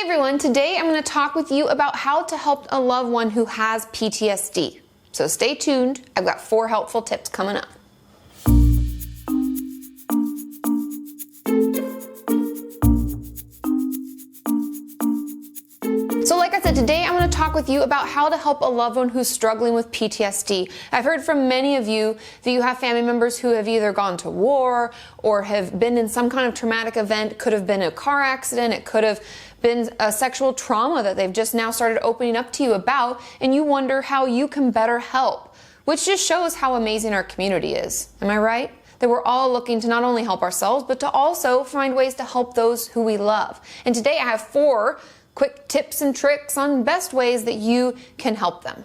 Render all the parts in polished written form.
everyone, today I'm going to talk with you about how to help a loved one who has PTSD. So stay tuned, I've got 4 helpful tips coming up. So like I said, today I'm going to talk with you about how to help a loved one who's struggling with PTSD. I've heard from many of you that you have family members who have either gone to war or have been in some kind of traumatic event. It could have been a car accident, it could have been a sexual trauma that they've just now started opening up to you about, and you wonder how you can better help, which just shows how amazing our community is. Am I right? That we're all looking to not only help ourselves, but to also find ways to help those who we love. And today I have 4 quick tips and tricks on best ways that you can help them.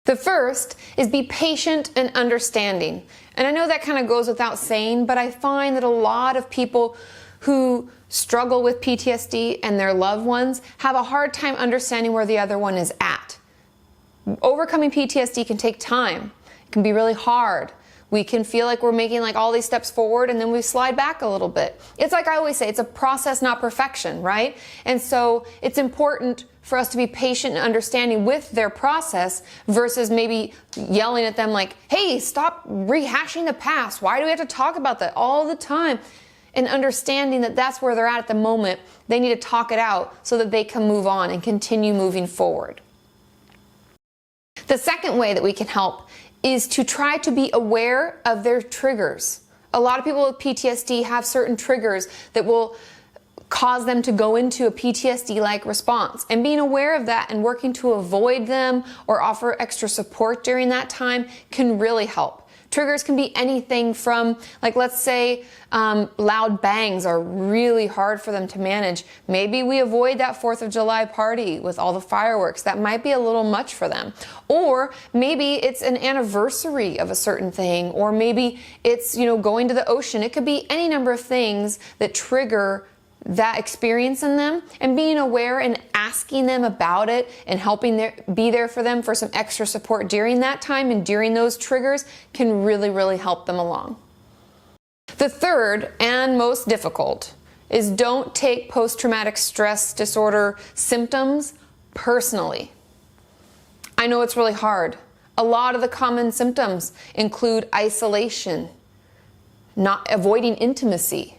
The first is be patient and understanding. And I know that kind of goes without saying, but I find that a lot of people who struggle with PTSD and their loved ones have a hard time understanding where the other one is at. Overcoming PTSD can take time. It can be really hard. We can feel like we're making all these steps forward and then we slide back a little bit. It's like I always say, it's a process, not perfection, right? And so it's important for us to be patient and understanding with their process versus maybe yelling at them like, hey, stop rehashing the past. Why do we have to talk about that all the time? And understanding that that's where they're at the moment. They need to talk it out so that they can move on and continue moving forward. The second way that we can help is to try to be aware of their triggers. A lot of people with PTSD have certain triggers that will cause them to go into a PTSD-like response. And being aware of that and working to avoid them or offer extra support during that time can really help. Triggers can be anything from, let's say, loud bangs are really hard for them to manage. Maybe we avoid that 4th of July party with all the fireworks. That might be a little much for them. Or maybe it's an anniversary of a certain thing, or maybe it's, going to the ocean. It could be any number of things that trigger that experience in them, and being aware and asking them about it and helping be there for them for some extra support during that time and during those triggers can really, really help them along. The third and most difficult is don't take post-traumatic stress disorder symptoms personally. I know it's really hard. A lot of the common symptoms include isolation, not avoiding intimacy,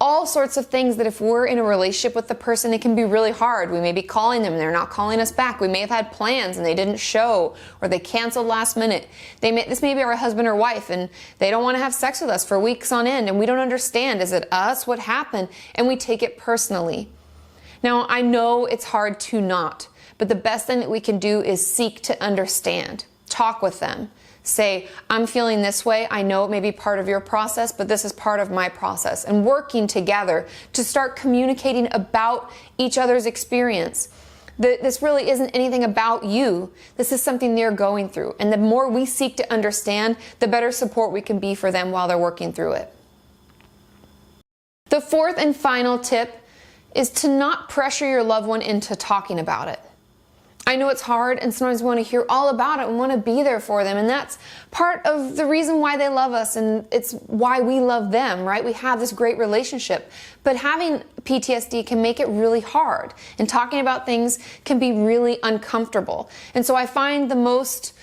all sorts of things that if we're in a relationship with the person, it can be really hard. We may be calling them and they're not calling us back. We may have had plans and they didn't show, or they canceled last minute. This may be our husband or wife and they don't want to have sex with us for weeks on end and we don't understand. Is it us? What happened? And we take it personally. Now, I know it's hard to not, but the best thing that we can do is seek to understand. Talk with them. Say, I'm feeling this way. I know it may be part of your process, but this is part of my process. And working together to start communicating about each other's experience. This really isn't anything about you. This is something they're going through. And the more we seek to understand, the better support we can be for them while they're working through it. The fourth and final tip is to not pressure your loved one into talking about it. I know it's hard and sometimes we want to hear all about it and want to be there for them, and that's part of the reason why they love us and it's why we love them, right? We have this great relationship, but having PTSD can make it really hard and talking about things can be really uncomfortable. And so I find the most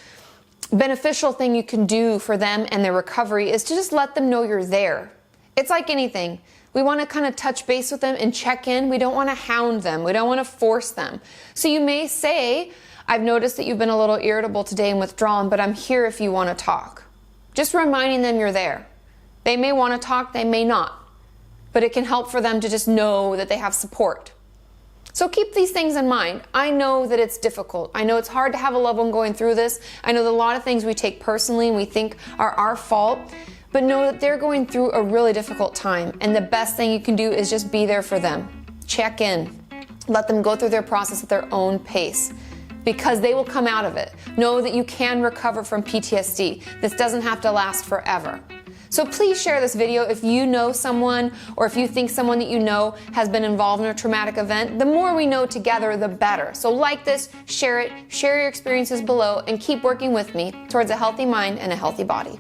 beneficial thing you can do for them and their recovery is to just let them know you're there. It's like anything. We want to kind of touch base with them and check in. We don't want to hound them. We don't want to force them. So you may say, I've noticed that you've been a little irritable today and withdrawn, but I'm here if you want to talk. Just reminding them you're there. They may want to talk, they may not. But it can help for them to just know that they have support. So keep these things in mind. I know that it's difficult. I know it's hard to have a loved one going through this. I know that a lot of things we take personally and we think are our fault. But know that they're going through a really difficult time, and the best thing you can do is just be there for them. Check in. Let them go through their process at their own pace, because they will come out of it. Know that you can recover from PTSD. This doesn't have to last forever. So please share this video if you know someone, or if you think someone that you know has been involved in a traumatic event. The more we know together, the better. So like this, share it, share your experiences below, and keep working with me towards a healthy mind and a healthy body.